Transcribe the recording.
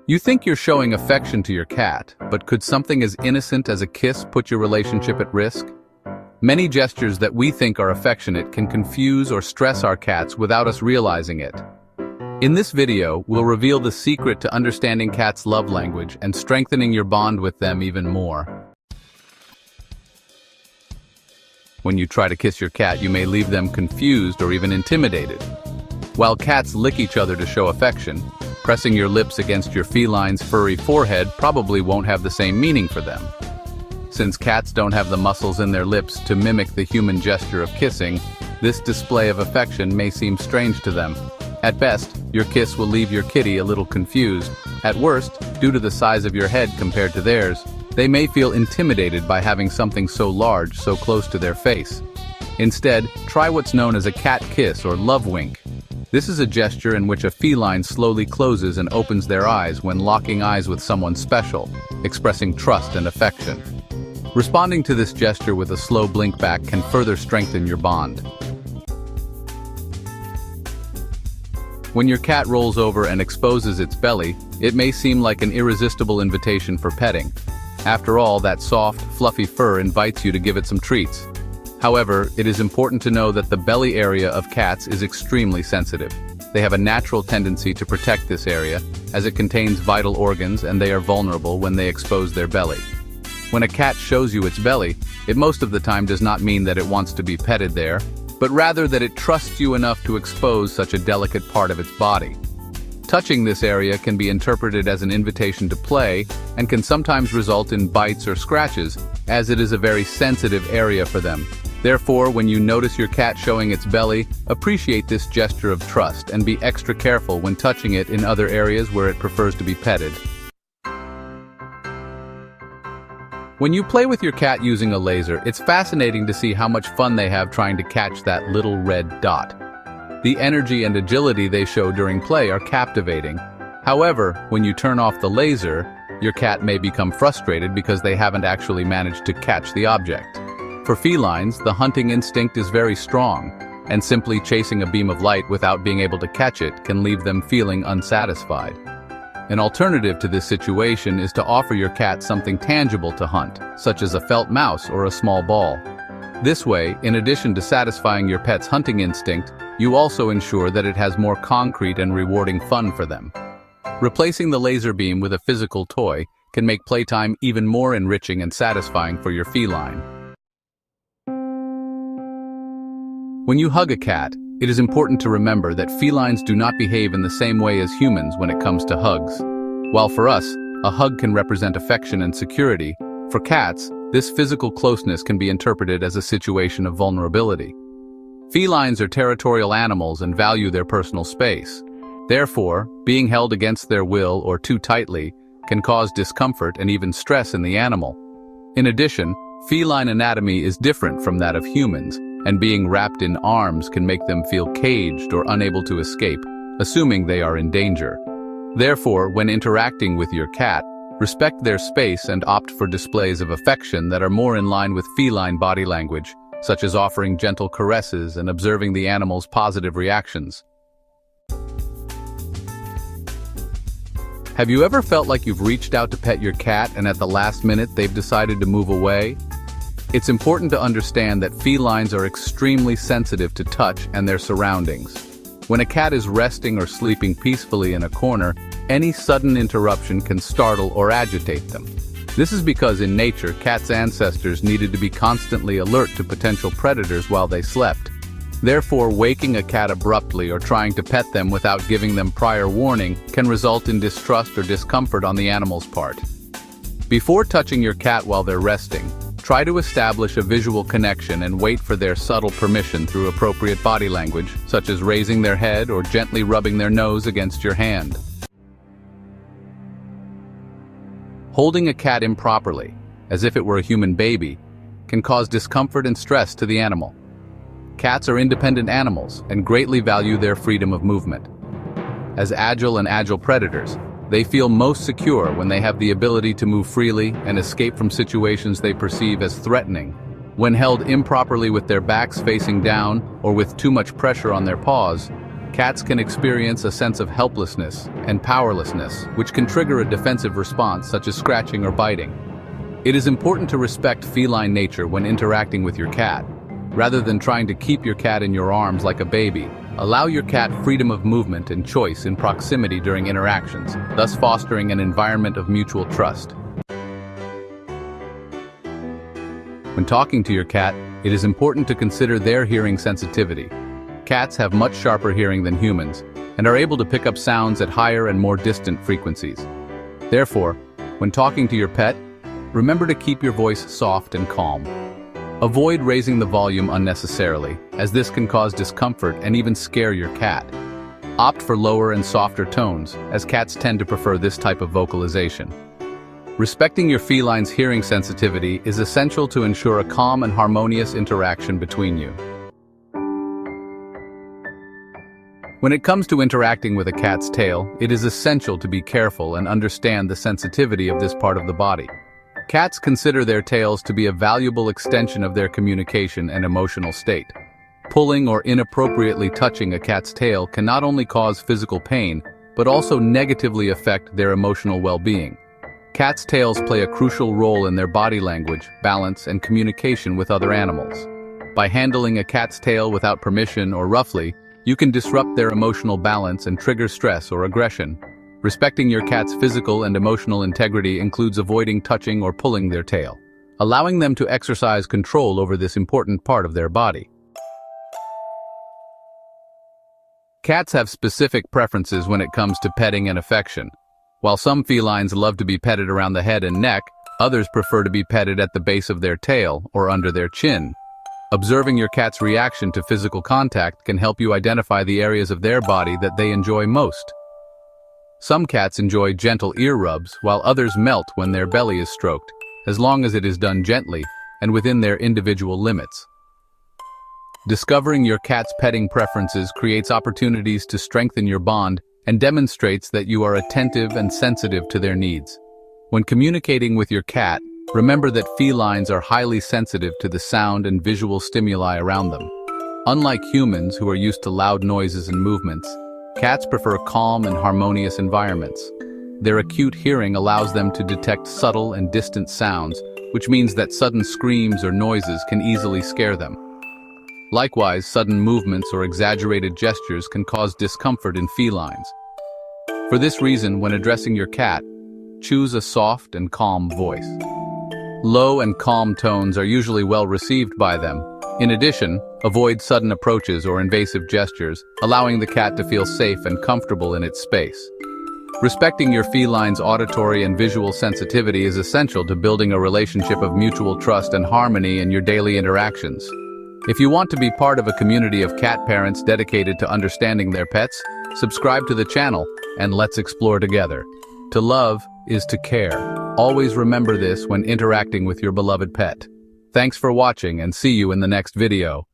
You think you're showing affection to your cat, but could something as innocent as a kiss put your relationship at risk? Many gestures that we think are affectionate can confuse or stress our cats without us realizing it. In this video, we'll reveal the secret to understanding cats' love language and strengthening your bond with them even more. When you try to kiss your cat, you may leave them confused or even intimidated. While cats lick each other to show affection, pressing your lips against your feline's furry forehead probably won't have the same meaning for them. Since cats don't have the muscles in their lips to mimic the human gesture of kissing, this display of affection may seem strange to them. At best, your kiss will leave your kitty a little confused. At worst, due to the size of your head compared to theirs, they may feel intimidated by having something so large so close to their face. Instead, try what's known as a cat kiss or love wink. This is a gesture in which a feline slowly closes and opens their eyes when locking eyes with someone special, expressing trust and affection. Responding to this gesture with a slow blink back can further strengthen your bond. When your cat rolls over and exposes its belly, it may seem like an irresistible invitation for petting. After all, that soft, fluffy fur invites you to give it some treats. However, it is important to know that the belly area of cats is extremely sensitive. They have a natural tendency to protect this area, as it contains vital organs and they are vulnerable when they expose their belly. When a cat shows you its belly, it most of the time does not mean that it wants to be petted there, but rather that it trusts you enough to expose such a delicate part of its body. Touching this area can be interpreted as an invitation to play and can sometimes result in bites or scratches, as it is a very sensitive area for them. Therefore, when you notice your cat showing its belly, appreciate this gesture of trust and be extra careful when touching it in other areas where it prefers to be petted. When you play with your cat using a laser, it's fascinating to see how much fun they have trying to catch that little red dot. The energy and agility they show during play are captivating. However, when you turn off the laser, your cat may become frustrated because they haven't actually managed to catch the object. For felines, the hunting instinct is very strong, and simply chasing a beam of light without being able to catch it can leave them feeling unsatisfied. An alternative to this situation is to offer your cat something tangible to hunt, such as a felt mouse or a small ball. This way, in addition to satisfying your pet's hunting instinct, you also ensure that it has more concrete and rewarding fun for them. Replacing the laser beam with a physical toy can make playtime even more enriching and satisfying for your feline. When you hug a cat, it is important to remember that felines do not behave in the same way as humans when it comes to hugs. While for us, a hug can represent affection and security, for cats, this physical closeness can be interpreted as a situation of vulnerability. Felines are territorial animals and value their personal space. Therefore, being held against their will or too tightly can cause discomfort and even stress in the animal. In addition, feline anatomy is different from that of humans, and being wrapped in arms can make them feel caged or unable to escape, assuming they are in danger. Therefore, when interacting with your cat, respect their space and opt for displays of affection that are more in line with feline body language, such as offering gentle caresses and observing the animal's positive reactions. Have you ever felt like you've reached out to pet your cat and at the last minute they've decided to move away? It's important to understand that felines are extremely sensitive to touch and their surroundings. When a cat is resting or sleeping peacefully in a corner, any sudden interruption can startle or agitate them. This is because in nature, cats' ancestors needed to be constantly alert to potential predators while they slept. Therefore, waking a cat abruptly or trying to pet them without giving them prior warning can result in distrust or discomfort on the animal's part. Before touching your cat while they're resting, try to establish a visual connection and wait for their subtle permission through appropriate body language, such as raising their head or gently rubbing their nose against your hand. Holding a cat improperly, as if it were a human baby, can cause discomfort and stress to the animal. Cats are independent animals and greatly value their freedom of movement. As agile predators, they feel most secure when they have the ability to move freely and escape from situations they perceive as threatening. When held improperly with their backs facing down or with too much pressure on their paws, Cats can experience a sense of helplessness and powerlessness, which can trigger a defensive response such as scratching or biting. It is important to respect feline nature when interacting with your cat. Rather than trying to keep your cat in your arms like a baby, allow your cat freedom of movement and choice in proximity during interactions, thus fostering an environment of mutual trust. When talking to your cat, it is important to consider their hearing sensitivity. Cats have much sharper hearing than humans and are able to pick up sounds at higher and more distant frequencies. Therefore, when talking to your pet, remember to keep your voice soft and calm. Avoid raising the volume unnecessarily, as this can cause discomfort and even scare your cat. Opt for lower and softer tones, as cats tend to prefer this type of vocalization. Respecting your feline's hearing sensitivity is essential to ensure a calm and harmonious interaction between you. When it comes to interacting with a cat's tail, it is essential to be careful and understand the sensitivity of this part of the body. Cats consider their tails to be a valuable extension of their communication and emotional state. Pulling or inappropriately touching a cat's tail can not only cause physical pain, but also negatively affect their emotional well-being. Cats' tails play a crucial role in their body language, balance, and communication with other animals. By handling a cat's tail without permission or roughly, you can disrupt their emotional balance and trigger stress or aggression. Respecting your cat's physical and emotional integrity includes avoiding touching or pulling their tail, allowing them to exercise control over this important part of their body. Cats have specific preferences when it comes to petting and affection. While some felines love to be petted around the head and neck, others prefer to be petted at the base of their tail or under their chin. Observing your cat's reaction to physical contact can help you identify the areas of their body that they enjoy most. Some cats enjoy gentle ear rubs, while others melt when their belly is stroked, as long as it is done gently and within their individual limits. Discovering your cat's petting preferences creates opportunities to strengthen your bond and demonstrates that you are attentive and sensitive to their needs. When communicating with your cat, remember that felines are highly sensitive to the sound and visual stimuli around them. Unlike humans who are used to loud noises and movements, cats prefer calm and harmonious environments. Their acute hearing allows them to detect subtle and distant sounds, which means that sudden screams or noises can easily scare them. Likewise, sudden movements or exaggerated gestures can cause discomfort in felines. For this reason, when addressing your cat, choose a soft and calm voice. Low and calm tones are usually well received by them. In addition, avoid sudden approaches or invasive gestures, allowing the cat to feel safe and comfortable in its space. Respecting your feline's auditory and visual sensitivity is essential to building a relationship of mutual trust and harmony in your daily interactions. If you want to be part of a community of cat parents dedicated to understanding their pets, subscribe to the channel and let's explore together. To love is to care. Always remember this when interacting with your beloved pet. Thanks for watching and see you in the next video.